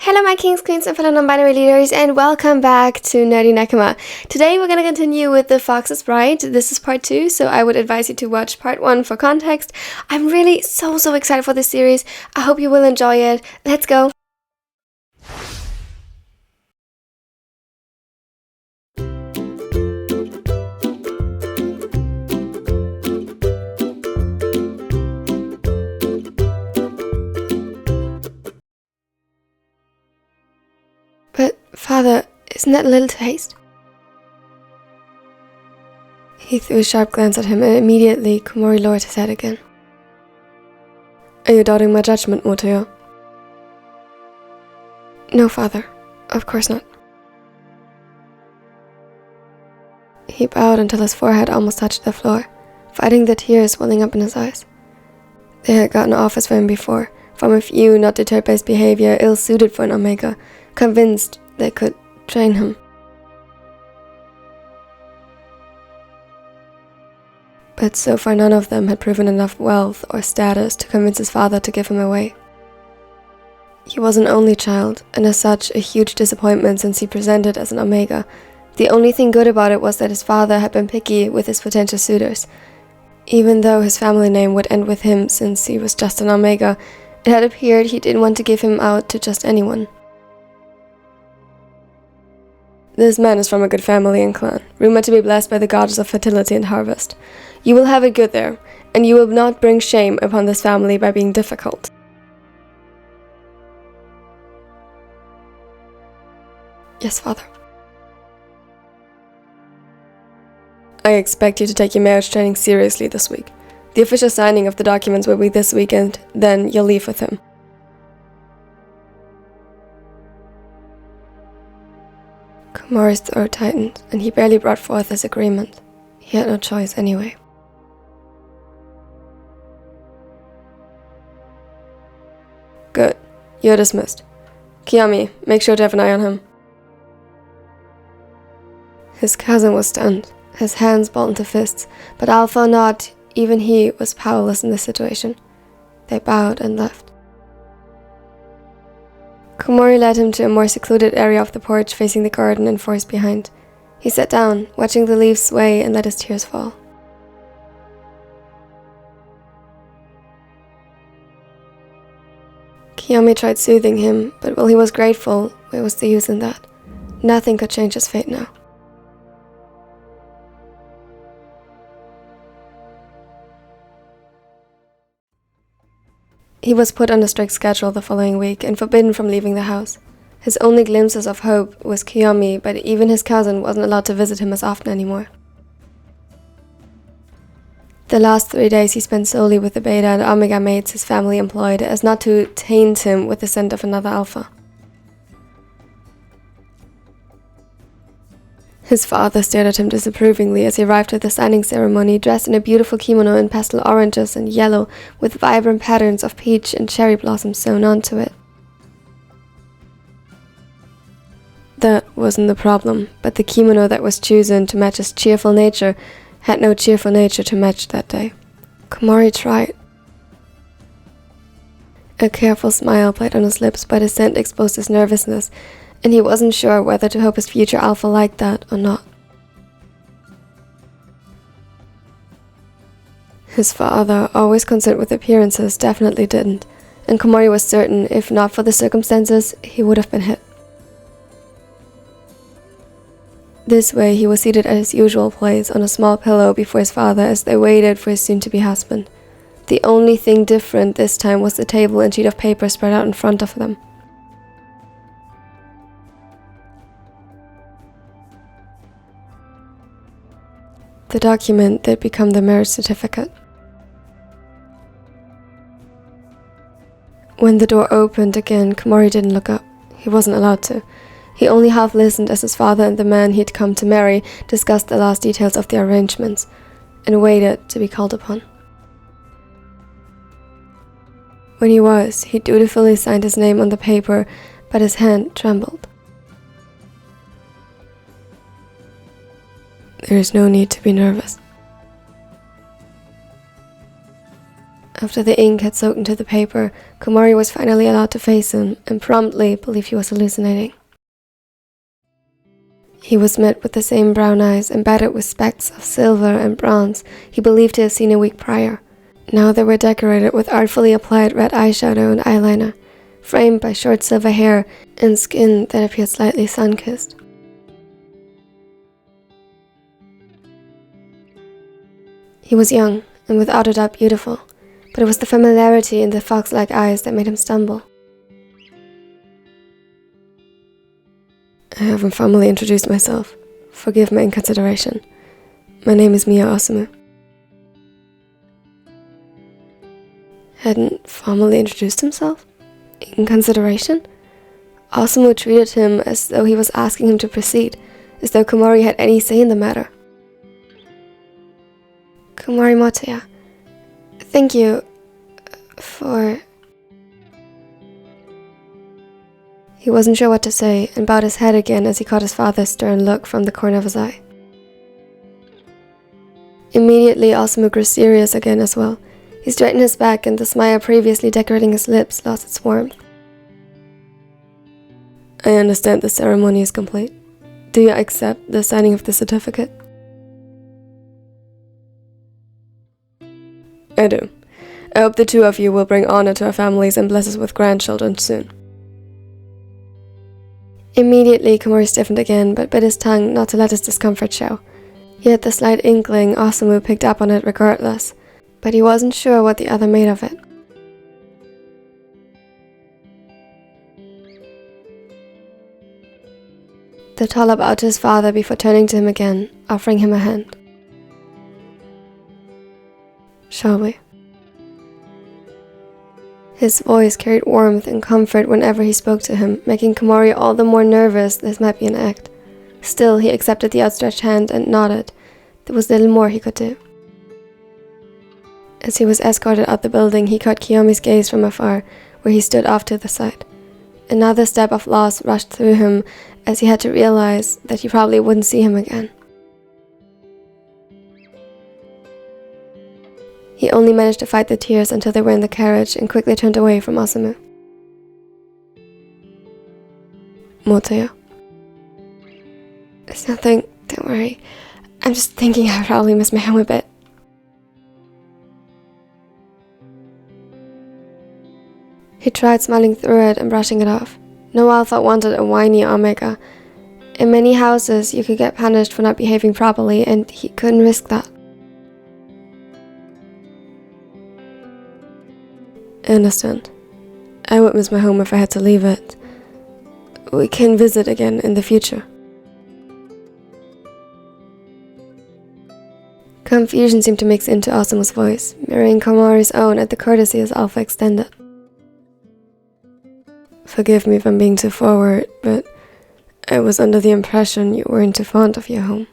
Hello my kings, queens, and fellow non-binary leaders, and welcome back to Nerdy Nakama. Today we're going to continue with The Fox's Bride. This is part 2, so I would advise you to watch part 1 for context. I'm really so excited for this series. I hope you will enjoy it. Let's go! But, Father, isn't that a little too hasty? He threw a sharp glance at him, and immediately Komori lowered his head again. Are you doubting my judgment, Motoyo? No, Father. Of course not. He bowed until his forehead almost touched the floor, fighting the tears welling up in his eyes. They had gotten offers for him before, from a few not deterred by his behavior, ill-suited for an Omega, convinced they could train him. But so far none of them had proven enough wealth or status to convince his father to give him away. He was an only child, and as such a huge disappointment since he presented as an Omega. The only thing good about it was that his father had been picky with his potential suitors. Even though his family name would end with him since he was just an Omega, it had appeared he didn't want to give him out to just anyone. This man is from a good family and clan, rumored to be blessed by the goddess of fertility and harvest. You will have it good there, and you will not bring shame upon this family by being difficult. Yes, Father. I expect you to take your marriage training seriously this week. The official signing of the documents will be this weekend, then you'll leave with him. Komori's throat tightened, and he barely brought forth his agreement. He had no choice anyway. Good. You're dismissed. Kiyomi, make sure to have an eye on him. His cousin was stunned, his hands balled into fists, but Alpha or not, even he was powerless in this situation. They bowed and left. Komori led him to a more secluded area of the porch facing the garden and forest behind. He sat down, watching the leaves sway, and let his tears fall. Kiyomi tried soothing him, but while he was grateful, where was the use in that? Nothing could change his fate now. He was put on a strict schedule the following week and forbidden from leaving the house. His only glimpses of hope was Kiyomi, but even his cousin wasn't allowed to visit him as often anymore. The last 3 days he spent solely with the Beta and Omega mates his family employed as not to taint him with the scent of another Alpha. His father stared at him disapprovingly as he arrived at the signing ceremony dressed in a beautiful kimono in pastel oranges and yellow with vibrant patterns of peach and cherry blossoms sewn onto it. That wasn't the problem, but the kimono that was chosen to match his cheerful nature had no cheerful nature to match that day. Komori tried. A careful smile played on his lips, but his scent exposed his nervousness, and he wasn't sure whether to hope his future Alpha liked that or not. His father, always concerned with appearances, definitely didn't, and Komori was certain, if not for the circumstances, he would have been hit. This way, he was seated at his usual place on a small pillow before his father as they waited for his soon-to-be husband. The only thing different this time was the table and sheet of paper spread out in front of them. The document that had become the marriage certificate. When the door opened again, Komori didn't look up. He wasn't allowed to. He only half listened as his father and the man he'd come to marry discussed the last details of the arrangements, and waited to be called upon. When he dutifully signed his name on the paper, but his hand trembled. There is no need to be nervous. After the ink had soaked into the paper, Komori was finally allowed to face him and promptly believed he was hallucinating. He was met with the same brown eyes embedded with specks of silver and bronze he believed to have seen a week prior. Now they were decorated with artfully applied red eyeshadow and eyeliner, framed by short silver hair and skin that appeared slightly sun-kissed. He was young and without a doubt beautiful, but it was the familiarity in the fox-like eyes that made him stumble. I haven't formally introduced myself. Forgive my inconsideration. My name is Mia Osamu. Hadn't formally introduced himself? Inconsideration? Osamu treated him as though he was asking him to proceed, as though Komori had any say in the matter. Komori Motoya, thank you for... He wasn't sure what to say and bowed his head again as he caught his father's stern look from the corner of his eye. Immediately, Osamu grew serious again as well. He straightened his back and the smile previously decorating his lips lost its warmth. I understand the ceremony is complete. Do you accept the signing of the certificate? I do. I hope the two of you will bring honor to our families and bless us with grandchildren soon. Immediately, Komori stiffened again, but bit his tongue not to let his discomfort show. Yet the slight inkling, Osamu picked up on it regardless, but he wasn't sure what the other made of it. The Tala bowed to his father before turning to him again, offering him a hand. Shall we? His voice carried warmth and comfort whenever he spoke to him, making Komori all the more nervous this might be an act. Still, he accepted the outstretched hand and nodded. There was little more he could do. As he was escorted out the building, he caught Kiyomi's gaze from afar, where he stood off to the side. Another step of loss rushed through him as he had to realize that he probably wouldn't see him again. He only managed to fight the tears until they were in the carriage and quickly turned away from Osamu. Motoya. It's nothing, don't worry. I'm just thinking I probably miss my home a bit. He tried smiling through it and brushing it off. No alpha wanted a whiny omega. In many houses, you could get punished for not behaving properly, and he couldn't risk that. I understand. I would miss my home if I had to leave it. We can visit again in the future. Confusion seemed to mix into Osamu's voice, mirroring Komori's own at the courtesy his alpha extended. Forgive me if I'm being too forward, but I was under the impression you weren't too fond of your home.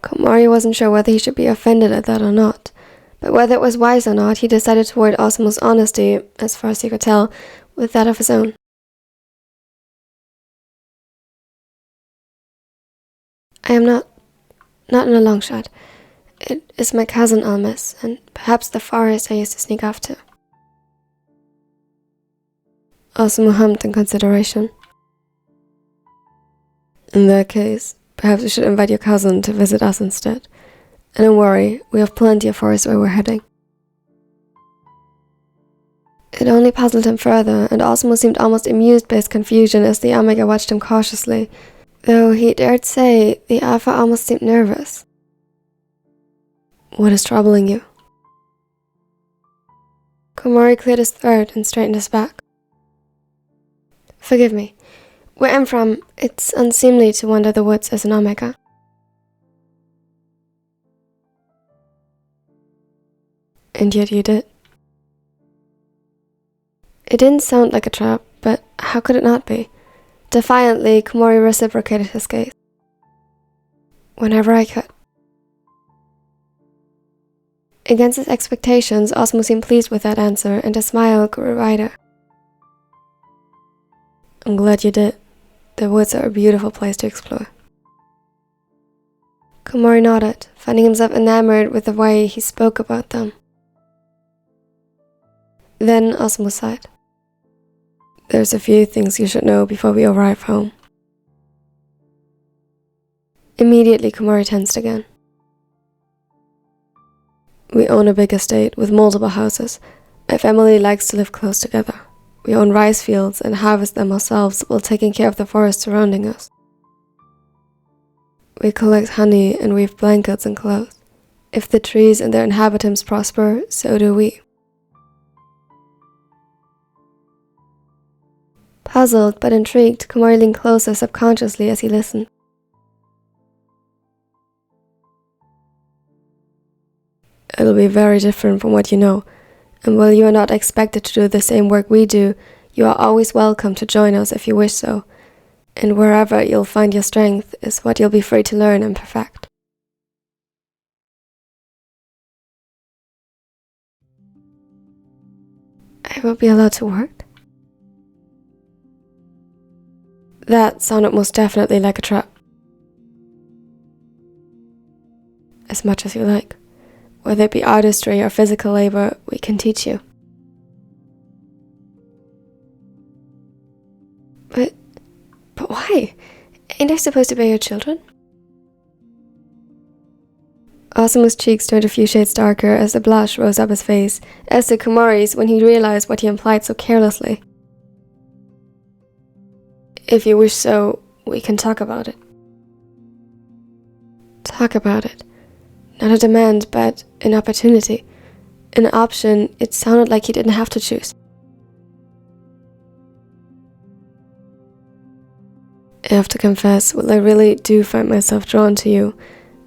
Komori wasn't sure whether he should be offended at that or not. But whether it was wise or not, he decided toward Osamu's honesty, as far as he could tell, with that of his own. I am not in a long shot. It is my cousin I'll miss, and perhaps the forest I used to sneak off to. Osamu hummed in consideration. In that case, perhaps we should invite your cousin to visit us instead. And don't worry, we have plenty of forest where we're heading. It only puzzled him further, and Osamu seemed almost amused by his confusion as the Omega watched him cautiously, though he dared say the Alpha almost seemed nervous. What is troubling you? Komori cleared his throat and straightened his back. Forgive me. Where I'm from, it's unseemly to wander the woods as an Omega. And yet you did. It didn't sound like a trap, but how could it not be? Defiantly, Komori reciprocated his gaze. Whenever I could. Against his expectations, Osamu seemed pleased with that answer, and his smile grew wider. I'm glad you did. The woods are a beautiful place to explore. Komori nodded, finding himself enamored with the way he spoke about them. Then Osamu sighed. There's a few things you should know before we arrive home. Immediately, Komori tensed again. We own a big estate with multiple houses. My family likes to live close together. We own rice fields and harvest them ourselves while taking care of the forest surrounding us. We collect honey and weave blankets and clothes. If the trees and their inhabitants prosper, so do we. Puzzled but intrigued, Komori leaned closer subconsciously as he listened. It'll be very different from what you know, and while you are not expected to do the same work we do, you are always welcome to join us if you wish so, and wherever you'll find your strength is what you'll be free to learn and perfect. I will be allowed to work? That sounded most definitely like a trap. As much as you like. Whether it be artistry or physical labor, we can teach you. But why? Ain't I supposed to be your children? Osamu's cheeks turned a few shades darker as the blush rose up his face, as did Komori's when he realized what he implied so carelessly. If you wish so, we can talk about it. Talk about it. Not a demand, but an opportunity. An option. It sounded like he didn't have to choose. I have to confess, while I really do find myself drawn to you,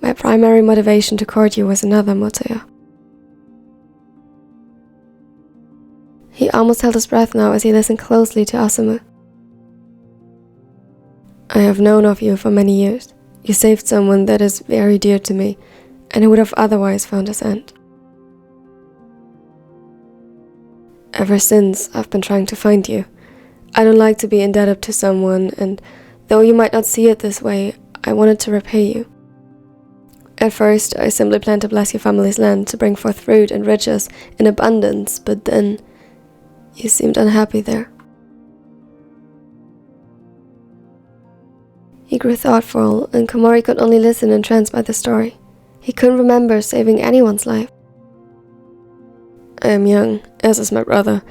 my primary motivation to court you was another, Motoya. He almost held his breath now as he listened closely to Osamu. I have known of you for many years. You saved someone that is very dear to me, and who would have otherwise found his end. Ever since, I've been trying to find you. I don't like to be indebted to someone, and though you might not see it this way, I wanted to repay you. At first, I simply planned to bless your family's land to bring forth fruit and riches in abundance, but then you seemed unhappy there. He grew thoughtful, and Komori could only listen entranced by the story. He couldn't remember saving anyone's life. I am young, as is my brother.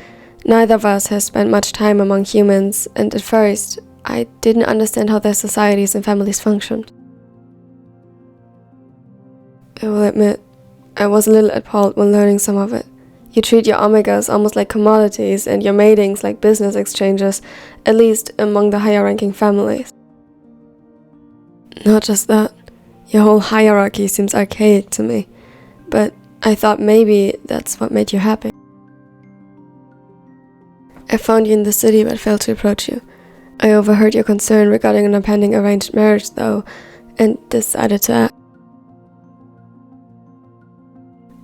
Neither of us has spent much time among humans, and at first, I didn't understand how their societies and families functioned. I will admit, I was a little appalled when learning some of it. You treat your omegas almost like commodities and your matings like business exchanges, at least among the higher-ranking families. Not just that, your whole hierarchy seems archaic to me, but I thought maybe that's what made you happy. I found you in the city but failed to approach you. I overheard your concern regarding an impending arranged marriage though, and decided to act.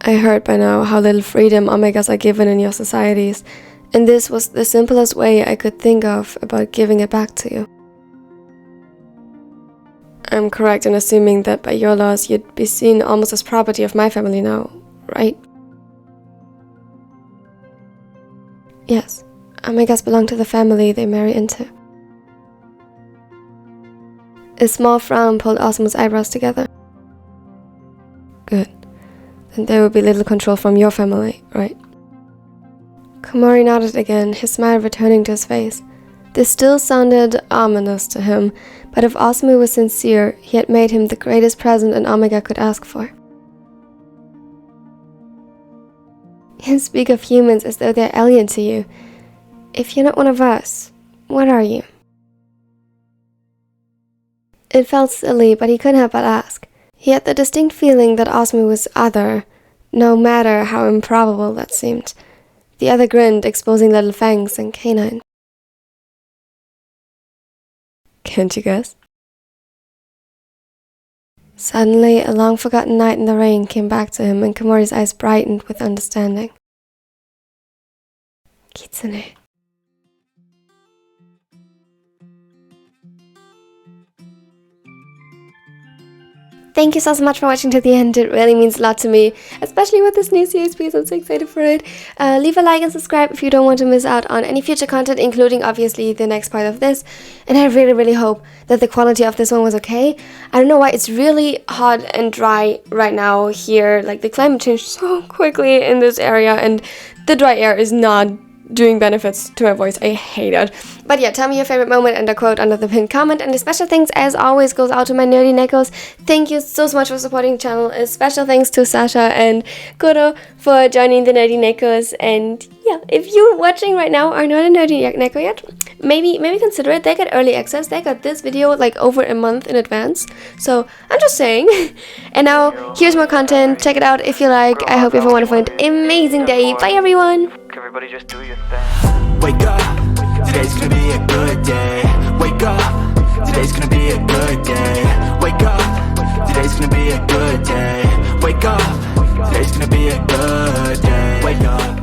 I heard by now how little freedom omegas are given in your societies, and this was the simplest way I could think of about giving it back to you. I'm correct in assuming that by your laws you'd be seen almost as property of my family now, right? Yes, omegas belong to the family they marry into. A small frown pulled Osamu's eyebrows together. Good. Then there will be little control from your family, right? Komori nodded again, his smile returning to his face. This still sounded ominous to him, but if Osamu was sincere, he had made him the greatest present an omega could ask for. You speak of humans as though they're alien to you. If you're not one of us, what are you? It felt silly, but he couldn't help but ask. He had the distinct feeling that Osamu was other, no matter how improbable that seemed. The other grinned, exposing little fangs and canines. Can't you guess? Suddenly, a long-forgotten night in the rain came back to him, and Komori's eyes brightened with understanding. Kitsune. thank you so much for watching to the end. It really means a lot to me, especially with this new series because I'm so excited for it. Leave a like and subscribe if you don't want to miss out on any future content, including obviously the next part of this. And I really hope that the quality of this one was okay. I don't know why it's really hot and dry right now here. Like, the climate changed so quickly in this area, and the dry air is not doing benefits to my voice. I hate it. But yeah, tell me your favorite moment and a quote under the pinned comment. And a special thanks, as always, goes out to my nerdy neckos. Thank you so much for supporting the channel. A special thanks to Sasha and Koro for joining the nerdy neckos. And yeah, if you watching right now are not a nerdy neko yet, maybe consider it. They got early access. They got this video like over a month in advance. So I'm just saying. And now here's more content. Check it out if you like. I hope you have a wonderful and amazing day. Bye everyone. Everybody just do your thing. Wake up, today's gonna be a good day. Wake up, today's gonna be a good day. Wake up, today's gonna be a good day. Wake up, today's gonna be a good day. Wake up.